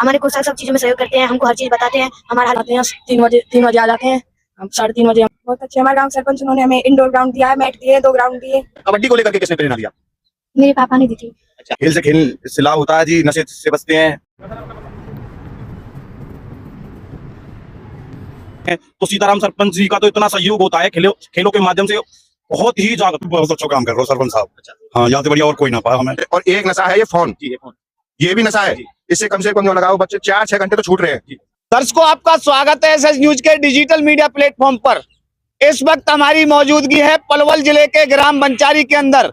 हमारे कोच सब चीजों में सहयोग करते हैं, हमको हर चीज बताते हैं। हमारा आते हैं 3 बजे आ जाते हैं, हम 3:30 बजे। बहुत अच्छे हमारे गांव सरपंच, उन्होंने हमें इंडोर ग्राउंड दिया है, मैट दिए, 2 ग्राउंड दिए। कबड्डी को लेकर के किसने प्रेरणा दिया? मेरे पापा ने दी थी। अच्छा, खेल से लाभ होता है जी, नशे से बचते हैं। तो सीताराम सरपंच जी का तो इतना सहयोग होता है खेलों के माध्यम से, बहुत ही बहुत अच्छा काम कर रहे हो सरपंच साहब। अच्छा। हाँ, यहाँ से बढ़िया और कोई ना पाया हमें। और एक नशा है ये फोन, ये भी नशा है, इससे कम से कम जो लगाओ बच्चे 4-6 घंटे तो छूट रहे हैं। दर्शकों, आपका स्वागत है एसएस न्यूज के डिजिटल मीडिया प्लेटफॉर्म पर। इस वक्त हमारी मौजूदगी है पलवल जिले के ग्राम बंचारी के अंदर।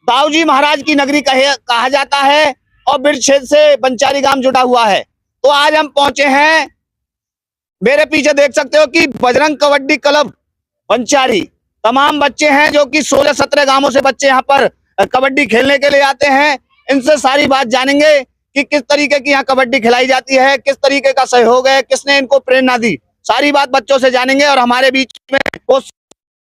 दाऊजी महाराज की नगरी कहा जाता है और ब्रिज क्षेत्र से बंचारी गांव जुड़ा हुआ है। तो आज हम पहुंचे हैं, मेरे पीछे देख सकते हो कि बजरंग कबड्डी क्लब बंचारी। तमाम बच्चे हैं जो कि 16-17 गांवों से बच्चे यहाँ पर कबड्डी खेलने के लिए आते हैं। इनसे सारी बात जानेंगे कि किस तरीके की यहाँ कबड्डी खिलाई जाती है, किस तरीके का सहयोग है, किसने इनको प्रेरणा दी, सारी बात बच्चों से जानेंगे। और हमारे बीच में कोच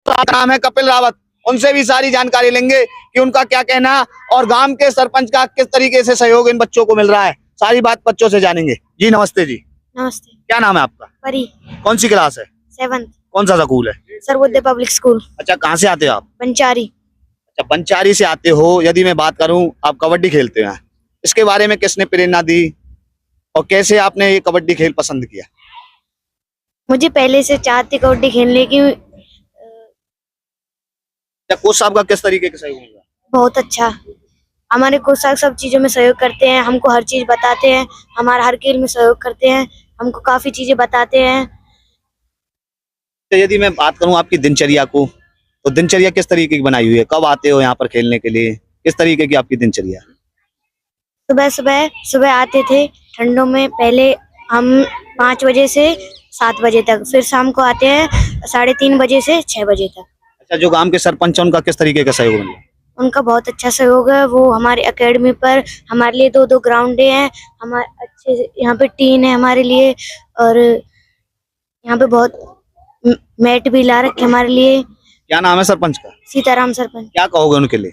नाम है कपिल रावत, उनसे भी सारी जानकारी लेंगे कि उनका क्या कहना और गांव के सरपंच का किस तरीके से सहयोग इन बच्चों को मिल रहा है। सारी बात बच्चों से जानेंगे। जी नमस्ते जी। नमस्ते। क्या नाम है आपका? परी। कौन सी क्लास है? 7th। कौन सा स्कूल है? Sarvodaya public school. अच्छा, कहाँ से आते हो आप? बंचारी। अच्छा, बंचारी से आते हो। यदि मैं बात करूं, आप कबड्डी खेलते हैं, इसके बारे में किसने प्रेरणा दी और कैसे आपने ये कबड्डी खेल पसंद किया? मुझे पहले से चाहती कबड्डी खेलने की। कोच साहब का किस तरीके का सहयोग मिला? बहुत अच्छा। हमारे कोच साहब सब चीजों में सहयोग करते हैं, हमको हर चीज बताते हैं, हमारा हर खेल में सहयोग करते हैं, हमको काफी चीजें बताते हैं। तो यदि मैं बात करूं आपकी दिनचर्या को, तो दिनचर्या किस तरीके की बनाई हुई है? कब आते हो यहाँ पर खेलने के लिए? किस तरीके की आपकी दिनचर्या? सुबह आते थे ठंडों में, पहले हम 5 बजे से 7 बजे तक, फिर शाम को आते हैं 3:30 बजे से 6 बजे तक। अच्छा, जो गांव के सरपंच है उनका किस तरीके का सहयोग मिला? उनका बहुत अच्छा सहयोग है। वो हमारे एकेडमी पर हमारे लिए 2-2 ग्राउंडे हैं, हमारे अच्छे यहाँ पे टीन है हमारे लिए, और यहाँ पे बहुत मैट भी ला रखे हमारे लिए। क्या नाम है सरपंच का? सीताराम सरपंच। क्या कहोगे उनके लिए?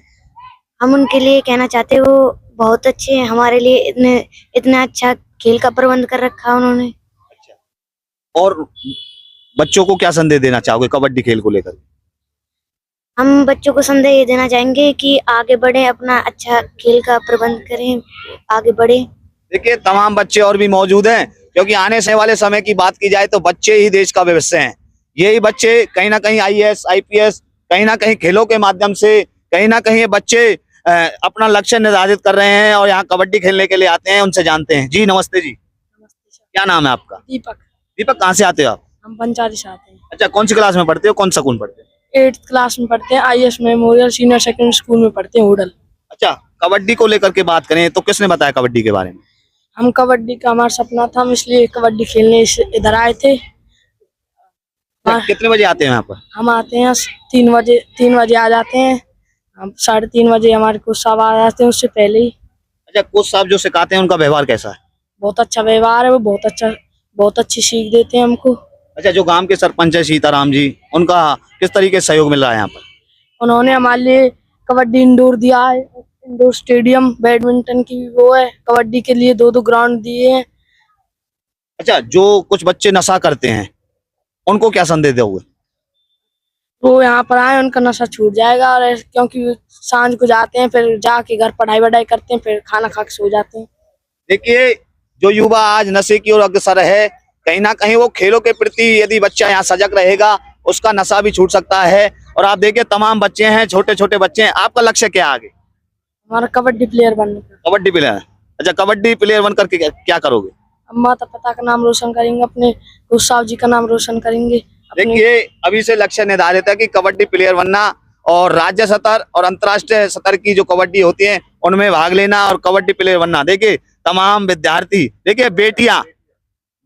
हम उनके लिए कहना चाहते हैं, वो बहुत अच्छे हैं हमारे लिए, इतना अच्छा खेल का प्रबंध कर रखा उन्होंने। अच्छा, और बच्चों को क्या संदेश देना चाहोगे कबड्डी खेल को लेकर? हम बच्चों को संदेश ये देना चाहेंगे कि आगे बढ़े, अपना अच्छा खेल का प्रबंध करें, आगे बढ़े। देखिए, तमाम बच्चे और भी मौजूद हैं, क्योंकि आने से वाले समय की बात की जाए तो बच्चे ही देश का भविष्य हैं। यही बच्चे कहीं ना कहीं IAS, IPS, कहीं ना कहीं खेलों के माध्यम से, कहीं ना कहीं बच्चे अपना लक्ष्य निर्धारित कर रहे हैं और यहाँ कबड्डी खेलने के लिए आते हैं। उनसे जानते हैं। जी नमस्ते जी। नमस्ते सर। क्या नाम है आपका? दीपक। दीपक, कहाँ से आते हो आप? हम बंचारी से आते हैं। अच्छा, कौन सी क्लास में पढ़ते हो, कौन सा स्कूल पढ़ते हो? 8th क्लास में पढ़ते हैं, IS memorial senior secondary school में पढ़ते हैं, होडल। अच्छा, कबड्डी को लेकर के बात करें तो किसने बताया कबड्डी के बारे में? हम कबड्डी का हमारा सपना था, हम इसलिए कबड्डी खेलने इधर आए थे। कितने बजे आते हैं यहाँ पर? हम आते हैं 3 बजे आ जाते हैं, हम 3:30 बजे हमारे कोच साहब आ जाते हैं, उससे पहले ही। अच्छा, कोच साहब जो सिखाते हैं उनका व्यवहार कैसा है? बहुत अच्छा व्यवहार है, वो बहुत अच्छी सीख देते हैं हमको। अच्छा, जो गांव के सरपंच है सीताराम जी, उनका किस तरीके से सहयोग मिल रहा है यहाँ पर? उन्होंने हमारे लिए कबड्डी इंडोर दिया है, इंडोर स्टेडियम, बैडमिंटन की वो है, कबड्डी के लिए 2-2 ग्राउंड दिए हैं। अच्छा, जो कुछ बच्चे नशा करते हैं उनको क्या संदेश दोगे? वो यहाँ पर आए, उनका नशा छूट जाएगा, और क्योंकि सांझ को जाते हैं, फिर जाके घर पढ़ाई वढ़ाई करते हैं, फिर खाना खा के सो जाते हैं। देखिए, जो युवा आज नशे की ओर अग्रसर है, कहीं ना कहीं वो खेलों के प्रति यदि बच्चा यहाँ सजग रहेगा, उसका नशा भी छूट सकता है। और आप देखिए, तमाम बच्चे हैं, छोटे छोटे बच्चे हैं। आपका लक्ष्य क्या आगे? हमारा कबड्डी प्लेयर बनने का। कबड्डी प्लेयर। अच्छा, कबड्डी प्लेयर बनकर के क्या करोगे? माता पिता का नाम रोशन करेंगे, अपने कोच साहब जी का नाम रोशन करेंगे। देखिए, अभी से लक्ष्य निर्धारित है कि कबड्डी प्लेयर बनना, और राज्य स्तर और अंतर्राष्ट्रीय स्तर की जो कबड्डी होती है उनमें भाग लेना और कबड्डी प्लेयर बनना। देखिए, तमाम विद्यार्थी, देखिए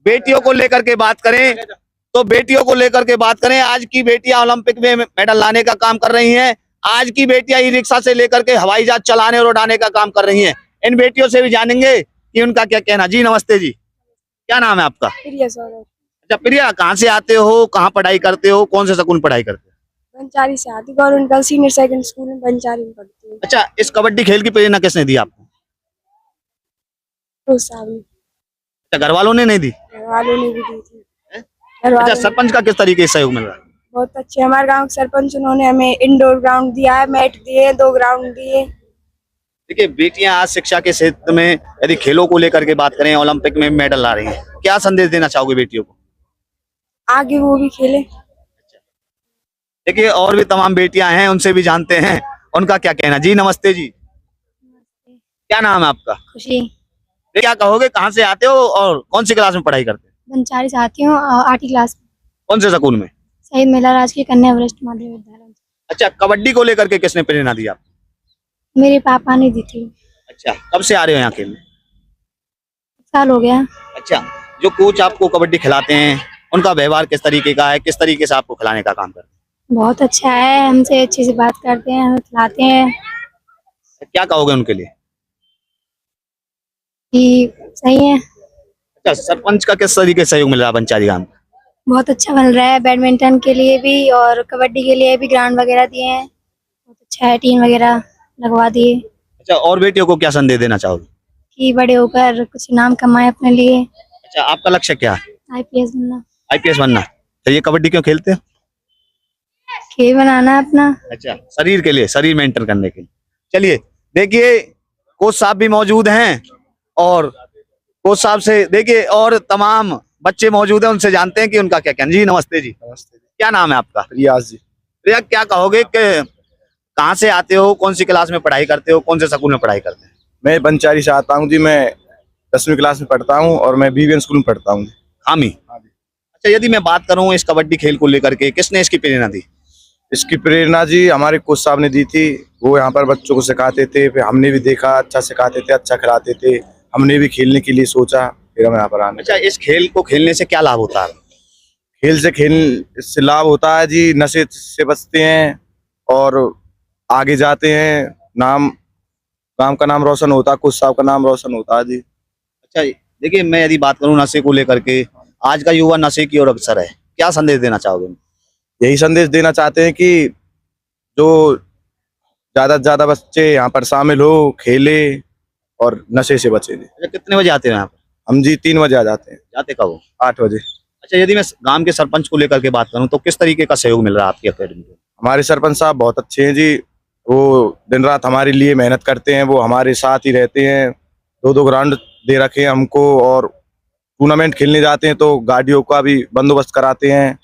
बेटियों को लेकर के बात करें तो बेटियों को लेकर के बात करें, आज की बेटियां ओलंपिक में मेडल लाने का काम कर रही हैं। आज की बेटियां ई रिक्शा से लेकर के हवाई जहाज चलाने और उड़ाने का काम कर रही हैं। इन बेटियों से भी जानेंगे कि उनका क्या कहना। जी नमस्ते जी। क्या नाम है आपका? प्रिया सर। अच्छा प्रिया, कहाँ से आते हो, कहाँ पढ़ाई करते हो, कौन से स्कूल पढ़ाई करते हो? बंचारी से आती, government girls senior secondary school में बंचारी में पढ़ती हूँ। अच्छा, इस कबड्डी खेल की प्रेरणा किसने दी आपको? कोच साहब ने। अच्छा, घर वालों ने नहीं दी? घर वालों ने भी दी थी। घर अच्छा, वालों ने- सरपंच का किस तरीके से सहयोग मिल रहा है? बहुत अच्छे, हमारे गांव के सरपंच, उन्होंने हमें इंडोर ग्राउंड दिया है, मैट दिए, 2 ग्राउंड दिए। देखिए, बेटियां आज शिक्षा के क्षेत्र में यदि खेलों को लेकर के बात करें, ओलंपिक में मेडल ला रही हैं, क्या संदेश देना चाहोगे बेटियों को? आगे वो भी खेले। देखिए, और भी तमाम बेटियां हैं, उनसे भी जानते हैं उनका क्या कहना। जी नमस्ते जी, क्या नाम है आपका? खुशी ये क्या कहोगे, कहाँ से आते हो और कौन सी क्लास में पढ़ाई करते हैं? बंचारी से आती हूँ, 8वीं क्लास में। कौन से स्कूल में? शहीद मेला राजकीय कन्या वरिष्ठ माध्यमिक विद्यालय। अच्छा, कबड्डी को लेकर के किसने प्रेरणा दी आपको? मेरे पापा ने दी थी। अच्छा, कब से आ रहे हो यहाँ खेलने? साल हो गया। अच्छा, जो कोच आपको कबड्डी खिलाते हैं उनका व्यवहार किस तरीके का है, किस तरीके से आपको खिलाने का काम करते हैं? बहुत अच्छा है, हमसे अच्छे से बात करते हैं, हमें खिलाते हैं क्या कहोगे उनके लिए? कि सही है। अच्छा, सरपंच का किस तरीके से सहयोग मिल रहा है बंचारी गांव में? बहुत अच्छा बन रहा है, बैडमिंटन के लिए भी और कबड्डी के लिए भी ग्राउंड वगैरह दिए हैं। बहुत अच्छा है, टीम वगैरह लगवा दिए अच्छा, और बेटियों को क्या संदेश देना चाहोगे? कि बड़े होकर कुछ नाम कमाए अपने लिए। अच्छा, आपका लक्ष्य क्या है? IPS बनना, आईपीएस बनना। तो ये कबड्डी क्यों खेलते हो? खेल बनाना अपना। अच्छा, शरीर के लिए, शरीर मेंटेन करने के लिए। चलिए, देखिए कोच साहब भी मौजूद हैं और कोच साहब से देखिए और तमाम बच्चे मौजूद हैं, उनसे जानते हैं कि उनका क्या कहना। जी नमस्ते जी, नमस्ते। क्या नाम है आपका? रियाज जी। भैया, क्या कहोगे कि कहाँ से आते हो, कौन सी क्लास में पढ़ाई करते हो, कौन से स्कूल में पढ़ाई करते हैं? मैं बंचारी से आता हूँ जी। मैं 10वीं क्लास में पढ़ता हूँ और मैं BVN स्कूल में पढ़ता हूँ। हामी। अच्छा, यदि मैं बात करूँ इस कबड्डी खेल को लेकर के, किसने इसकी प्रेरणा दी? इसकी प्रेरणा जी हमारे कोच साहब ने दी थी। वो यहाँ पर बच्चों को सिखाते थे, फिर हमने भी देखा, अच्छा सिखाते थे, अच्छा खिलाते थे, हमने भी खेलने के लिए सोचा, फिर हम यहाँ पर आने। अच्छा, इस खेल को खेलने से क्या लाभ होता है? इससे लाभ होता है जी, नशे से बचते हैं और आगे जाते हैं, गांव का नाम रोशन होता है, कोच साहब का नाम रोशन होता है जी। अच्छा, देखिए मैं यदि बात करूं नशे को लेकर के, आज का युवा नशे की ओर अग्रसर है, क्या संदेश देना चाहोगे? यही संदेश देना चाहते हैं कि जो ज्यादा से ज्यादा बच्चे यहाँ पर शामिल हो, खेले और नशे से बचे जी। अच्छा, कितने बजे आते हैं यहाँ पर? हम जी 3 बजे आ जाते हैं। जाते कब हो? 8 बजे। अच्छा, यदि मैं गांव के सरपंच को लेकर के बात करूं तो किस तरीके का सहयोग मिल रहा है आपकी अकेडमी को? हमारे सरपंच साहब बहुत अच्छे हैं जी। वो दिन रात हमारे लिए मेहनत करते हैं, वो हमारे साथ ही रहते हैं। 2-2 ग्राउंड दे रखे हैं हमको और टूर्नामेंट खेलने जाते हैं तो गाड़ियों का भी बंदोबस्त कराते हैं।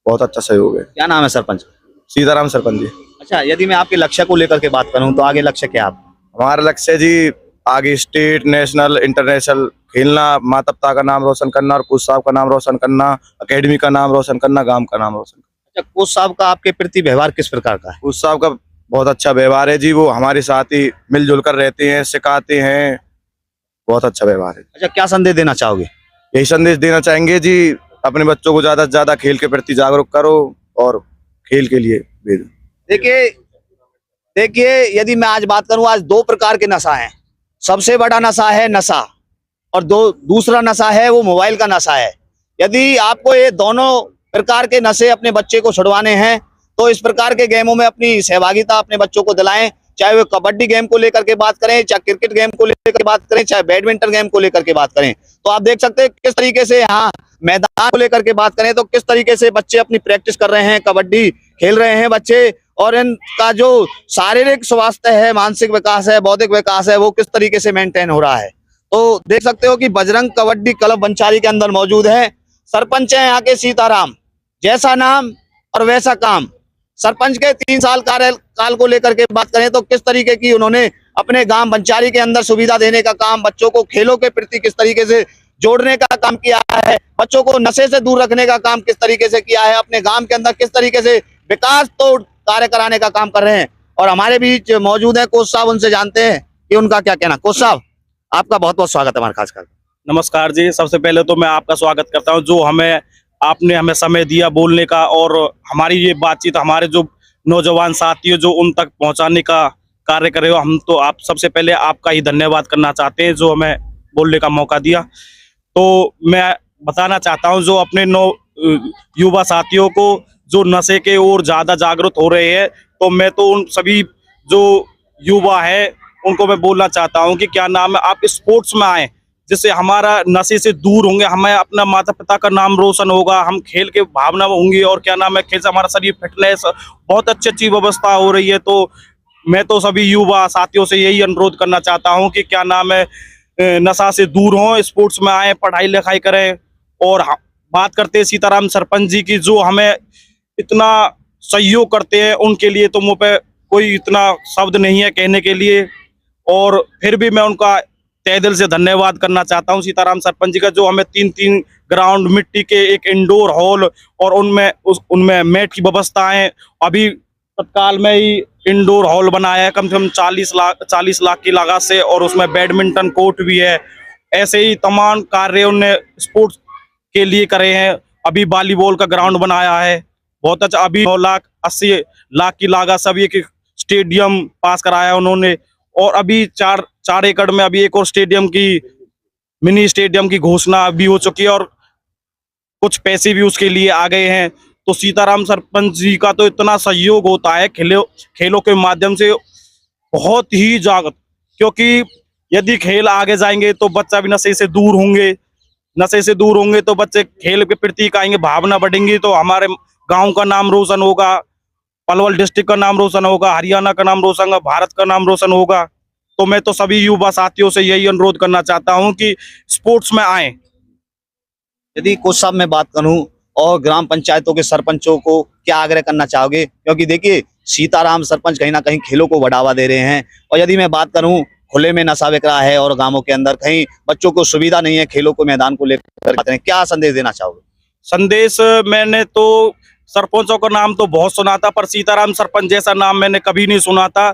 बहुत अच्छा सहयोग है। क्या नाम है सरपंच? सीताराम सरपंच जी। अच्छा, यदि मैं आपके लक्ष्य को लेकर के बात करूं तो आगे लक्ष्य क्या है आपका? हमारा लक्ष्य है जी आगे स्टेट, नेशनल, इंटरनेशनल खेलना, माता पिता का नाम रोशन करना और कोच साहब का नाम रोशन करना, अकेडमी का नाम रोशन करना, गांव का नाम रोशन करना। अच्छा, कोच साहब का आपके प्रति व्यवहार किस प्रकार का है? कोच साहब का बहुत अच्छा व्यवहार है जी। वो हमारे साथ ही मिलजुल कर रहते हैं, सिखाते हैं। बहुत अच्छा व्यवहार है। अच्छा, क्या संदेश देना चाहोगे? यही संदेश देना चाहेंगे जी, अपने बच्चों को ज्यादा से ज्यादा खेल के प्रति जागरूक करो और खेल के लिए भेजो। देखिए यदि मैं आज बात करूं, आज 2 प्रकार के नशा हैं। सबसे बड़ा नशा है नशा और दूसरा नशा है वो मोबाइल का नशा है। यदि आपको ये दोनों प्रकार के नशे अपने बच्चे को छुड़वाने हैं तो इस प्रकार के गेमों में अपनी सहभागिता अपने बच्चों को दिलाएं। चाहे वो कबड्डी गेम को लेकर के बात करें, चाहे क्रिकेट गेम को लेकर के बात करें, चाहे बैडमिंटन गेम को लेकर के बात करें, तो आप देख सकते हैं किस तरीके से यहाँ मैदान को लेकर के बात करें तो किस तरीके से बच्चे अपनी प्रैक्टिस कर रहे हैं, कबड्डी खेल रहे हैं बच्चे, और इनका जो शारीरिक स्वास्थ्य है, मानसिक विकास है, बौद्धिक विकास है, वो किस तरीके से मेंटेन हो रहा है। तो देख सकते हो कि बजरंग कबड्डी क्लब बंचारी के अंदर मौजूद है। सरपंच है यहाँ के सीताराम, जैसा नाम और वैसा काम। सरपंच के 3 साल कार्यकाल को लेकर के बात करें तो किस तरीके की उन्होंने अपने गांव बंचारी के अंदर सुविधा देने का काम, बच्चों को खेलों के प्रति किस तरीके से जोड़ने का काम किया है, बच्चों को नशे से दूर रखने का काम किस तरीके से किया है, अपने गांव के अंदर किस तरीके से विकास तो कार्य कराने का काम कर रहे हैं। और हमारे बीच मौजूद है कोच साहब, उनसे जानते हैं कि उनका क्या कहना। कोच साहब, आपका बहुत बहुत स्वागत है हमारे खास कर। नमस्कार जी, सबसे पहले तो मैं आपका स्वागत करता हूं, जो आपने हमें समय दिया बोलने का और हमारी ये बातचीत हमारे जो नौजवान साथी जो उन तक पहुंचाने का कार्य करे हो। हम तो आप सबसे पहले आपका ही धन्यवाद करना चाहते हैं जो हमें बोलने का मौका दिया। तो मैं बताना चाहता हूं जो अपने युवा साथियों को जो नशे के ओर ज्यादा जागरूक हो रहे हैं, तो मैं तो उन सभी जो युवा है उनको मैं बोलना चाहता हूं कि क्या नाम है, आप स्पोर्ट्स में आए, जिससे हमारा नशे से दूर होंगे, हमें अपना माता पिता का नाम रोशन होगा, हम खेल के भावना होंगी और क्या नाम है, खेल से हमारा शरीर फिटनेस बहुत अच्छी व्यवस्था हो रही है। तो मैं तो सभी युवा साथियों से यही अनुरोध करना चाहता हूँ कि क्या नाम है, नशा से दूर हों, स्पोर्ट्स में आए, पढ़ाई लिखाई करें। और बात करते हैं सीताराम सरपंच जी की, जो हमें इतना सहयोग करते हैं, उनके लिए तो मुँह पे कोई इतना शब्द नहीं है कहने के लिए। और फिर भी मैं उनका तहे दिल से धन्यवाद करना चाहता हूं सीताराम सरपंच जी का, जो हमें 3-3 ग्राउंड मिट्टी के, एक इंडोर हॉल और उनमें मैट की व्यवस्थाएं, अभी तत्काल में ही इंडोर हॉल बनाया है कम से कम 40 लाख की लागत से, और उसमें बैडमिंटन कोर्ट भी है। ऐसे ही तमाम कार्य उनने स्पोर्ट्स के लिए करे हैं। अभी वॉलीबॉल का ग्राउंड बनाया है, बहुत अच्छा। अभी 9,80 लाख की लागत से अभी एक स्टेडियम पास कराया है उन्होंने, और अभी 4 एकड़ में अभी एक और स्टेडियम की, मिनी स्टेडियम की घोषणा भी हो चुकी है, और कुछ पैसे भी उसके लिए आ गए हैं। तो सीताराम सरपंच जी का तो इतना सहयोग होता है खेलों के माध्यम से, बहुत ही जागृत, क्योंकि यदि खेल आगे जाएंगे तो बच्चा भी नशे से दूर होंगे, तो बच्चे खेल के प्रति आएंगे, भावना बढ़ेंगी, तो हमारे गांव का नाम रोशन होगा, पलवल डिस्ट्रिक्ट का नाम रोशन होगा, हरियाणा का नाम रोशन होगा, भारत का नाम रोशन होगा। तो मैं तो सभी युवा साथियों से यही अनुरोध करना चाहता हूं कि स्पोर्ट्स में आए। यदि कोच साहब मैं बात करूं और ग्राम पंचायतों के सरपंचों को क्या आग्रह करना चाहोगे, क्योंकि देखिए सीताराम सरपंच कहीं ना कहीं खेलों को बढ़ावा दे रहे हैं, और यदि मैं बात करूं खुले में नशा बिक रहा है और गांवों के अंदर कहीं बच्चों को सुविधा नहीं है, खेलों को मैदान को लेकर आते हैं, क्या संदेश देना चाहोगे? संदेश, मैंने तो सरपंचों का नाम तो बहुत सुना था, पर सीताराम सरपंच जैसा नाम मैंने कभी नहीं सुना था,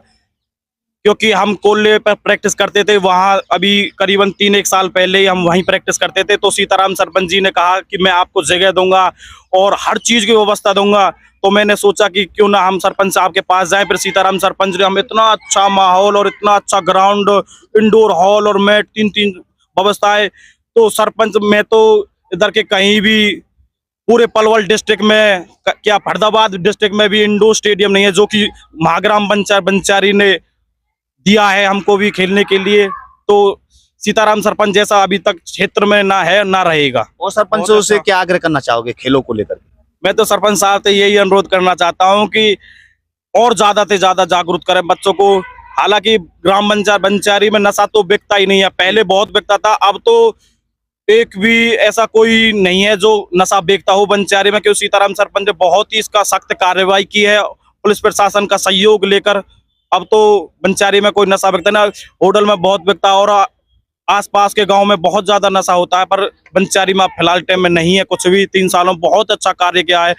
क्योंकि हम कोल्ले पर प्रैक्टिस करते थे वहाँ, अभी करीबन 3-1 साल पहले ही हम वहीं प्रैक्टिस करते थे। तो सीताराम सरपंच जी ने कहा कि मैं आपको जगह दूंगा और हर चीज़ की व्यवस्था दूंगा। तो मैंने सोचा कि क्यों ना हम सरपंच साहब के पास जाएं। फिर सीताराम सरपंच ने हमें इतना अच्छा माहौल और इतना अच्छा ग्राउंड, इंडोर हॉल और मैट, 3-3 व्यवस्थाएं। तो सरपंच, मैं तो इधर के कहीं भी पूरे पलवल डिस्ट्रिक्ट में, क्या फरीदाबाद डिस्ट्रिक्ट में भी इंडोर स्टेडियम नहीं है, जो कि महाग्राम बंचारी ने दिया है हमको भी खेलने के लिए। तो सीताराम सरपंच जैसा अभी तक क्षेत्र में ना है ना रहेगा। और सरपंचों से क्या आग्रह करना चाहोगे खेलों को लेकर? मैं तो सरपंच साहब से यही अनुरोध करना चाहता हूं कि और ज्यादा से ज्यादा जागरूक करें बच्चों को। हालांकि ग्राम बंचारी में नशा तो बिकता ही नहीं है, पहले बहुत बिकता था, अब तो एक भी ऐसा कोई नहीं है जो नशा बेचता हो बंचारी में, क्योंकि सीताराम सरपंच ने बहुत ही इसका सख्त कार्रवाई की है, पुलिस प्रशासन का सहयोग लेकर। अब तो बंचारी में कोई नशा बिकता ना, होटल में बहुत बिकता और आसपास के गांव में बहुत ज्यादा नशा होता है, पर बंचारी में फिलहाल टाइम में नहीं है कुछ भी। 3 सालों में बहुत अच्छा कार्य किया है।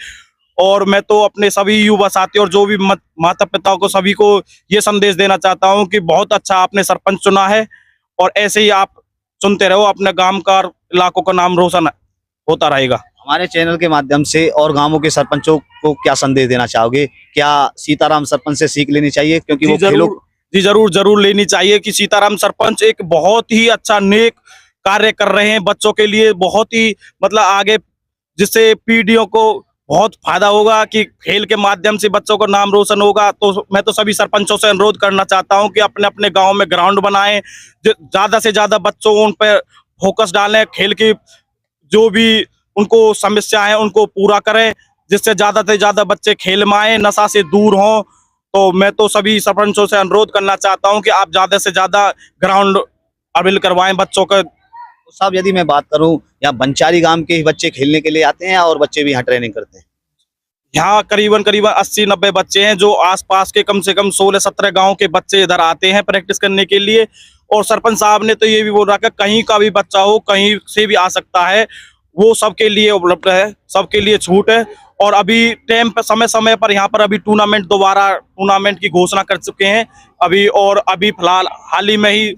और मैं तो अपने सभी युवा साथी और जो भी माता पिताओं को, सभी को ये संदेश देना चाहता हूँ कि बहुत अच्छा आपने सरपंच चुना है, और ऐसे ही आप चुनते रहो, अपने गांव का, इलाकों का नाम रोशन होता रहेगा। हमारे चैनल के माध्यम से और गांवों के सरपंचों को क्या संदेश देना चाहोगे? क्या सीताराम सरपंच से सीख लेनी चाहिए, क्योंकि वो खेलों? जी जरूर लेनी चाहिए कि सीताराम सरपंच एक बहुत ही अच्छा नेक कार्य कर रहे हैं बच्चों के लिए, बहुत ही मतलब आगे, जिससे पीढ़ियों को बहुत फायदा होगा कि खेल के माध्यम से बच्चों का नाम रोशन होगा। तो मैं तो सभी सरपंचों से अनुरोध करना चाहता हूं कि अपने अपने गांव में ग्राउंड बनाएं, ज्यादा से ज्यादा बच्चों उन पर फोकस डालें, खेल की जो भी उनको समस्या है उनको पूरा करें, जिससे ज्यादा से ज्यादा बच्चे खेल में आए, नशा से दूर हों। तो मैं तो सभी सरपंचों से अनुरोध करना चाहता हूं कि आप ज्यादा से ज्यादा ग्राउंड अवेल करवाएं बच्चों का। साहब, यदि मैं बात करूं, यहाँ बंचारी गांव के ही बच्चे खेलने के लिए आते हैं और बच्चे भी यहाँ ट्रेनिंग करते हैं? यहाँ करीबन 80-90 बच्चे हैं, जो आसपास के कम से कम 16-17 गांव के बच्चे इधर आते हैं प्रैक्टिस करने के लिए। और सरपंच साहब ने तो ये भी बोल रखा है कहीं का भी बच्चा हो, कहीं से भी आ सकता है, वो सबके लिए उपलब्ध है, सबके लिए छूट है। और अभी टाइम पर, समय पर यहाँ पर अभी टूर्नामेंट की घोषणा कर चुके हैं अभी। और अभी फिलहाल हाल ही में ही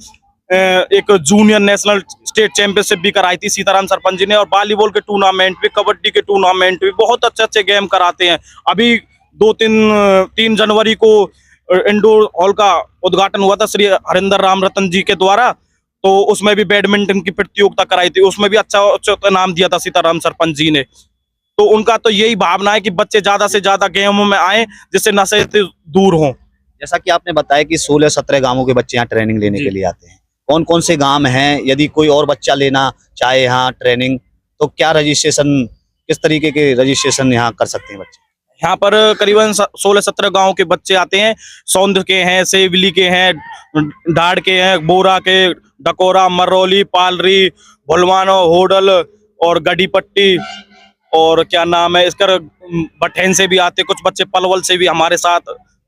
एक जूनियर नेशनल स्टेट चैंपियनशिप भी कराई थी सीताराम सरपंच जी ने, और वॉलीबॉल के टूर्नामेंट भी, कबड्डी के टूर्नामेंट भी, बहुत अच्छे गेम कराते हैं। अभी 3 जनवरी को इंडोर हॉल का उद्घाटन हुआ था श्री हरिंदर राम रतन जी के द्वारा, तो उसमें भी बैडमिंटन की प्रतियोगिता कराई थी, उसमें भी अच्छा नाम दिया था सीताराम सरपंच जी ने। तो उनका तो यही भावना है कि बच्चे ज्यादा से ज्यादा गेमों में आए, जिससे नशे से दूर हों। जैसा कि आपने बताया कि 16-17 गांवों के बच्चे यहाँ ट्रेनिंग लेने के लिए आते हैं, कौन कौन से गांव हैं, यदि कोई और बच्चा लेना चाहे यहाँ ट्रेनिंग तो क्या रजिस्ट्रेशन, किस तरीके के रजिस्ट्रेशन यहाँ कर सकते हैं बच्चे? यहाँ पर करीबन 16-17 गांव के बच्चे आते हैं। सौंद के हैं, सेवली के हैं, ढाड़ के हैं, बोरा के, डकोरा, मरौली, पालरी, भुलवानो, होडल और गढ़ी पट्टी और क्या नाम है इसका, बठेन से भी आते, कुछ बच्चे पलवल से भी हमारे साथ,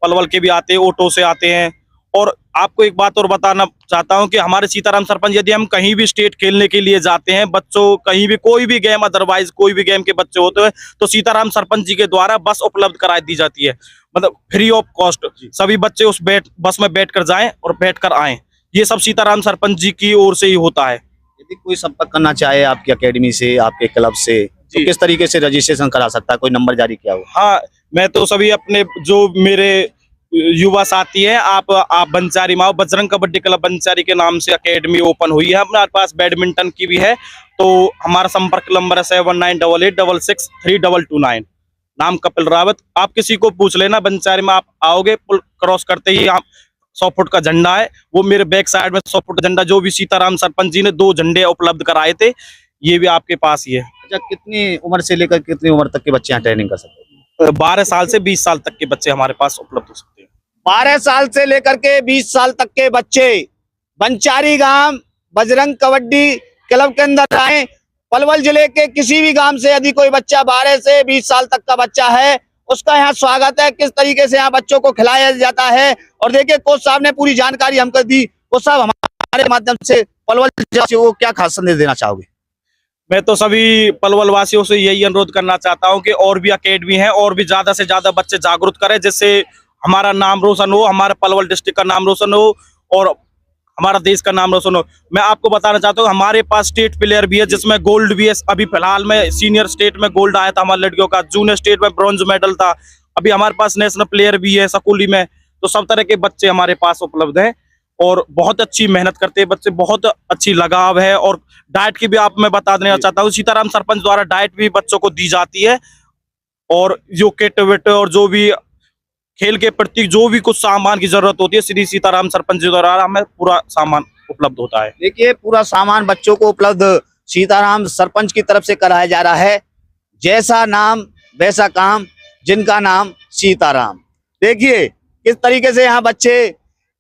पलवल के भी आते हैं, ऑटो से आते हैं। और आपको एक बात और बताना चाहता हूं कि हमारे सीताराम सरपंच, यदि हम कहीं भी स्टेट खेलने के लिए जाते हैं, बच्चों कहीं भी कोई भी गेम, अदरवाइज कोई भी गेम के बच्चे होते हैं, तो सीताराम सरपंच जी के द्वारा बस उपलब्ध करा दी जाती है, मतलब फ्री ऑफ कॉस्ट। सभी बच्चे उस बस में बैठकर जाएं और बैठकर आएं। ये सब सीताराम सरपंच जी की ओर से ही होता है। यदि कोई संपर्क करना चाहे आपकी अकेडमी से, आपके क्लब से, तो किस तरीके से रजिस्ट्रेशन करा सकता है? कोई नंबर जारी किया हो? हाँ, मैं तो सभी अपने जो मेरे युवा साथी हैं, आप बंचारी में आओ, बजरंग कबड्डी क्लब बंचारी के नाम से अकेडमी ओपन हुई है। हमारे पास बैडमिंटन की भी है, तो हमारा संपर्क नंबर है 7988663229। नाम कपिल रावत। आप किसी को पूछ लेना, बंचारी में आप आओगे, पुल क्रॉस करते ही आप 100 फुट का झंडा है, वो मेरे बैक साइड में 100 फुट झंडा, जो भी सीताराम सरपंच जी ने 2 झंडे उपलब्ध कराए थे, ये भी आपके पास ही है। अच्छा, कितनी उम्र से लेकर कितनी उम्र तक के बच्चे यहाँ ट्रेनिंग कर सकते हैं? 12 साल से 20 साल तक के बच्चे हमारे पास उपलब्ध हो सकते हैं। 12 साल से लेकर के 20 साल तक के बच्चे बंचारी गांव बजरंग कबड्डी क्लब के अंदर आए। पलवल जिले के किसी भी गांव से यदि कोई बच्चा 12 से 20 साल तक का बच्चा है, उसका यहाँ स्वागत है। किस तरीके से यहाँ बच्चों को खिलाया जाता है, और देखिए कोच साहब ने पूरी जानकारी हमको दी। कोच साहब, हमारे माध्यम से पलवल जिले को क्या खास संदेश देना चाहोगे? मैं तो सभी पलवल वासियों से यही अनुरोध करना चाहता हूं कि और भी अकेडमी है, और भी ज्यादा से ज्यादा बच्चे जागरूक करें, जिससे हमारा नाम रोशन हो, हमारे पलवल डिस्ट्रिक्ट का नाम रोशन हो और हमारा देश का नाम रोशन हो। मैं आपको बताना चाहता हूँ, हमारे पास स्टेट प्लेयर भी है, जिसमें गोल्ड भी है। अभी फिलहाल में सीनियर स्टेट में गोल्ड आया था हमारे लड़कियों का, जूनियर स्टेट में ब्रॉन्ज मेडल था। अभी हमारे पास नेशनल प्लेयर भी है स्कूली में। तो सब तरह के बच्चे हमारे पास उपलब्ध हैं और बहुत अच्छी मेहनत करते हैं बच्चे, बहुत अच्छी लगाव है। और डाइट की भी आप मैं बता देना चाहता हूँ, सीताराम सरपंच द्वारा डाइट भी बच्चों को दी जाती है, और जो किट विट और जो भी खेल के प्रति जो भी कुछ सामान की जरूरत होती है, श्री सीताराम सरपंच जी द्वारा हमें पूरा सामान उपलब्ध होता है। देखिए, पूरा सामान बच्चों को उपलब्ध सीताराम सरपंच की तरफ से कराया जा रहा है। जैसा नाम वैसा काम, जिनका नाम सीताराम। देखिए किस तरीके से यहाँ बच्चे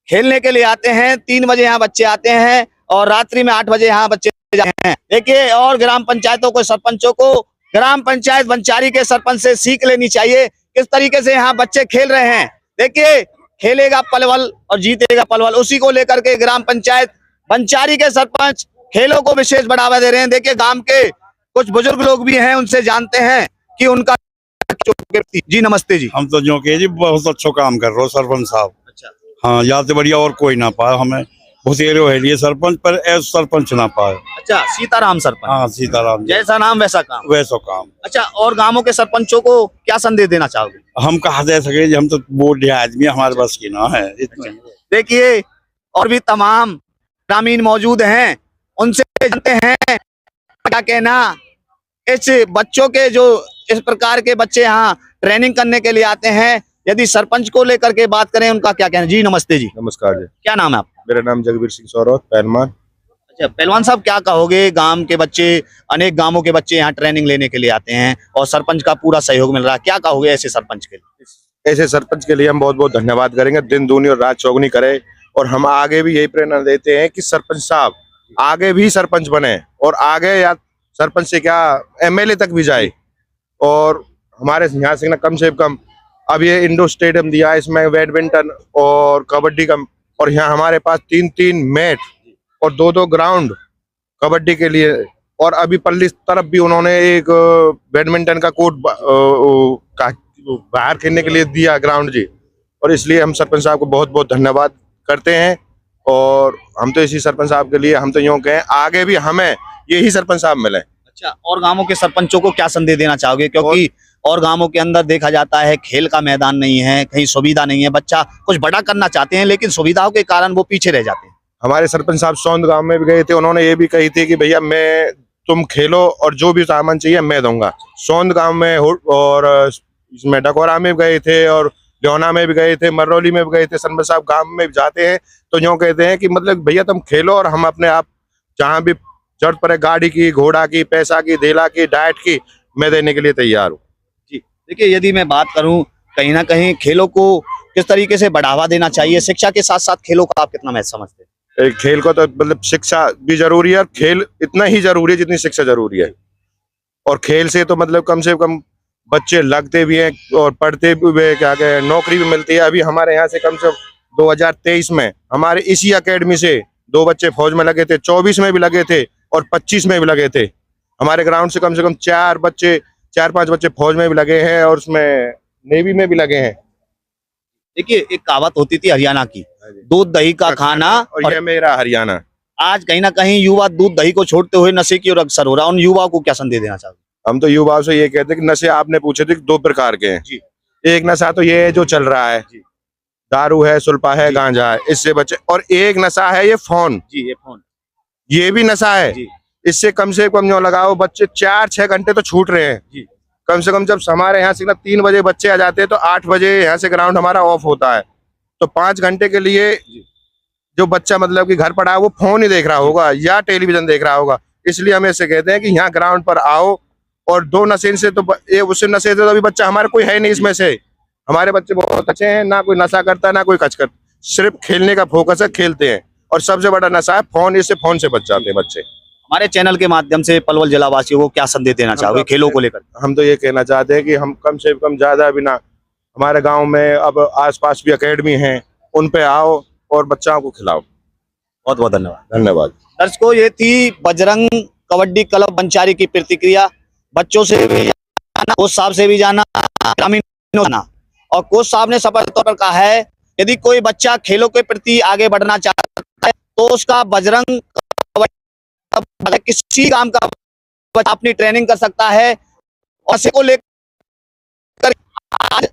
खेलने के लिए आते हैं। 3 बजे यहाँ बच्चे आते हैं और रात्रि में 8 बजे यहाँ बच्चे जाते हैं। देखिए, और ग्राम पंचायतों को, सरपंचों को ग्राम पंचायत बंचारी के सरपंच से सीख लेनी चाहिए, किस तरीके से यहाँ बच्चे खेल रहे हैं। देखिए, खेलेगा पलवल और जीतेगा पलवल, उसी को लेकर के ग्राम पंचायत बंचारी के सरपंच खेलों को विशेष बढ़ावा दे रहे हैं। देखिए, गांव के कुछ बुजुर्ग लोग भी हैं, उनसे जानते हैं कि उनका। जी नमस्ते जी। हम तो जो के जी बहुत अच्छा काम कर रहे हो सरपंच साहब। अच्छा, हाँ, याद से बढ़िया और कोई ना पाए, हमें भुसेरो है लिए सरपंच, पर ऐसा सरपंच ना पाए। अच्छा, सीताराम सरपंच। हाँ, सीताराम जैसा नाम वैसा काम। वैसा काम। अच्छा, और गांवों के सरपंचों को क्या संदेश देना चाहोगे? हम कहा दे सके जी, हम तो बोल आदमी, हमारे बस की ना है इतना। देखिए, और भी तमाम ग्रामीण मौजूद हैं, उनसे जानते हैं क्या कहना इस बच्चों के, जो इस प्रकार के बच्चे यहाँ ट्रेनिंग करने के लिए आते हैं। यदि सरपंच को लेकर के बात करें, उनका क्या कहना? जी नमस्ते जी। नमस्कार जी, क्या नाम है आपका? मेरा नाम जगबीर सिंह सौरव, पहलवान। अच्छा, पहलवान साहब, क्या कहोगे? गांव के बच्चे, अनेक गांवों के बच्चे यहाँ ट्रेनिंग लेने के लिए आते हैं और सरपंच का पूरा सहयोग मिल रहा है, क्या कहोगे ऐसे सरपंच के लिए? ऐसे सरपंच के लिए हम बहुत बहुत धन्यवाद करेंगे। दिन दूनी और रात चौगनी करे, और हम आगे भी यही प्रेरणा देते हैं कि सरपंच साहब आगे भी सरपंच बने, और आगे या सरपंच से क्या एमएलए तक भी जाए। और हमारे यहाँ से ना कम से कम अब ये इंडोर स्टेडियम दिया है, इसमें बैडमिंटन और कबड्डी का, और यहाँ हमारे पास 3-3 मैट और 2-2 ग्राउंड कबड्डी के लिए, और अभी पल्ली तरफ भी उन्होंने एक बैडमिंटन का कोर्ट बाहर खेलने के लिए दिया ग्राउंड जी। और इसलिए हम सरपंच साहब को बहुत बहुत धन्यवाद करते हैं, और हम तो इसी सरपंच साहब के लिए हम तो यूँ कहें आगे भी हमें यही सरपंच साहब मिले। अच्छा, और गांवों के सरपंचों को क्या संदेश देना चाहोगे? क्योंकि और गांवों के अंदर देखा जाता है खेल का मैदान नहीं है, कहीं सुविधा नहीं है, बच्चा कुछ बड़ा करना चाहते हैं लेकिन सुविधाओं के कारण वो पीछे रह जाते हैं। हमारे सरपंच साहब सौंद गांव में भी गए थे, उन्होंने ये भी कही थी कि भैया मैं, तुम खेलो और जो भी सामान चाहिए मैं दूंगा। सौंद गांव में और इसमें डकोरा में गए थे, और ब्योना में भी गए थे, मरौली में भी गए थे, सनबर साहब गांव में भी जाते हैं तो यूँ कहते हैं कि मतलब भैया तुम खेलो और हम अपने आप जहाँ भी जरूरत पड़े गाड़ी की, घोड़ा की, पैसा की, धेला की, डाइट की, मैं देने के लिए तैयार हूँ। जी देखिए, यदि मैं बात करूं कहीं ना कहीं खेलों को किस तरीके से बढ़ावा देना चाहिए, शिक्षा के साथ साथ खेलों का आप कितना महत्व समझते हैं? खेल को तो मतलब शिक्षा भी जरूरी है और खेल इतना ही जरूरी है जितनी शिक्षा जरूरी है। और खेल से तो मतलब कम से कम बच्चे लगते भी हैं और पढ़ते भी, क्या कहे, नौकरी भी मिलती है। अभी हमारे यहाँ से कम से कम 2023 में हमारे इसी अकेडमी से 2 बच्चे फौज में लगे थे, 24 में भी लगे थे और 25 में भी लगे थे। हमारे ग्राउंड से कम 4-5 बच्चे फौज में भी लगे हैं और उसमें नेवी में भी लगे हैं। देखिए, एक कहावत होती थी हरियाणा की, दूध दही का खाना, और ये मेरा हरियाणा। आज कहीं ना कहीं युवा दूध दही को छोड़ते हुए नशे की ओर अग्रसर हो रहा है। उन युवाओं को क्या संदेश देना चाहोगे? हम तो युवाओं से ये कहते हैं कि नशे आपने पूछे थे 2 प्रकार के हैं जी। एक नशा तो ये है जो चल रहा है, दारू है, सुल्फा है, गांजा है, इससे बचे। और एक नशा है ये फोन, जी, ये फोन, ये भी नशा है। इससे कम से कम जो लगाओ, बच्चे 4-6 घंटे तो छूट रहे हैं। जी। कम से कम जब हमारे यहाँ से 3 बजे बच्चे आ जाते हैं तो 8 बजे यहाँ से ग्राउंड हमारा ऑफ होता है। तो 5 घंटे के लिए जो बच्चा मतलब कि घर पड़ा है वो फोन ही देख रहा होगा या टेलीविजन देख रहा होगा। इसलिए हम ऐसे कहते हैं कि यहाँ ग्राउंड पर आओ। और 2 नशे से तो उससे नशे से तो अभी बच्चा हमारा कोई है नहीं। इसमें से हमारे बच्चे बहुत अच्छे हैं, ना कोई नशा करता है ना कोई कच करता, सिर्फ खेलने का फोकस है, खेलते हैं। और सबसे बड़ा नशा है फोन, इससे फोन से बच जाते हैं बच्चे। हमारे चैनल के माध्यम से पलवल जिला वासियों को क्या संदेश देना चाहोगे खेलों को लेकर? हम तो ये कहना चाहते हैं कि हम कम से कम ज्यादा भी ना, हमारे गांव में अब आसपास भी एकेडमी हैं, उन पे आओ और बच्चों को खिलाओ। बहुत बहुत धन्यवाद। धन्यवाद। दर्शकों, ये थी बजरंग कबड्डी क्लब बंचारी की प्रतिक्रिया। बच्चों से भी जाना, कोच साहब से भी जाना, ग्रामीणों जाना, और कोच साहब ने स्पष्ट तौर पर कहा है यदि कोई बच्चा खेलों के प्रति आगे बढ़ना चाहता है तो उसका बजरंग किसी काम का अपनी ट्रेनिंग कर सकता है। और इसी को लेकर आज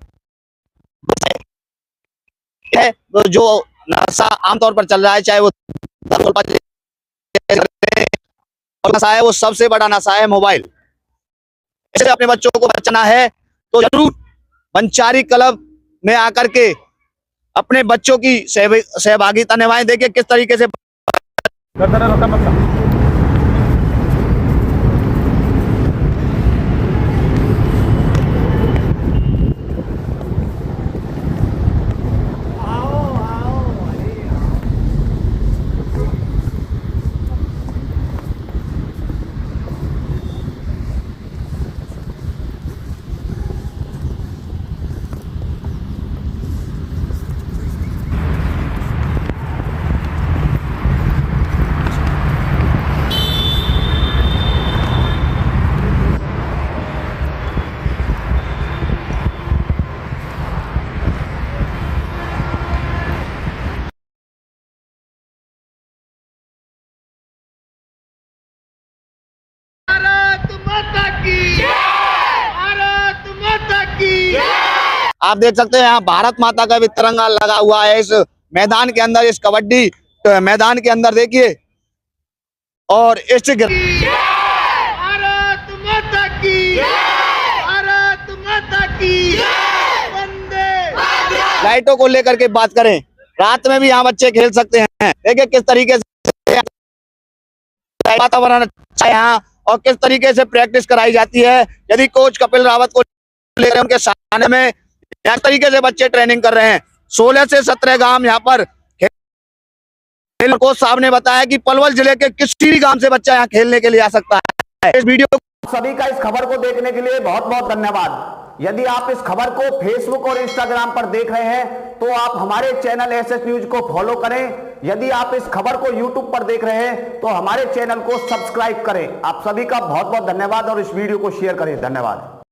जो नशा आमतौर पर चल रहा है, चाहे वो नशा है, वो सबसे बड़ा नशा है मोबाइल। इससे अपने बच्चों को बचाना है तो जरूर बंचारी क्लब में आकर के अपने बच्चों की सहभागिता निभाएं। देखिए किस तरीके से आप देख सकते हैं यहाँ भारत माता का भी तिरंगा लगा हुआ है इस मैदान के अंदर, इस कबड्डी मैदान के अंदर। देखिए, और इस भारत माता की, भारत माता की, लाइटों को लेकर के बात करें, रात में भी यहाँ बच्चे खेल सकते हैं। देखिए किस तरीके से वातावरण अच्छा है यहाँ और किस तरीके से प्रैक्टिस कराई जाती है। यदि कोच कपिल रावत को लेकर उनके सामने में इस तरीके से बच्चे ट्रेनिंग कर रहे हैं। 16 से 17 गांव यहाँ पर कोच साहब ने बताया कि पलवल जिले के किसी भी गांव से बच्चा यहाँ खेलने के लिए आ सकता है। इस वीडियो सभी का इस खबर को देखने के लिए बहुत बहुत धन्यवाद। यदि आप इस खबर को फेसबुक और इंस्टाग्राम पर देख रहे हैं तो आप हमारे चैनल एसएस न्यूज को फॉलो करें। यदि आप इस खबर को यूट्यूब पर देख रहे हैं तो हमारे चैनल को सब्सक्राइब करें। आप सभी का बहुत बहुत धन्यवाद और इस वीडियो को शेयर करें। धन्यवाद।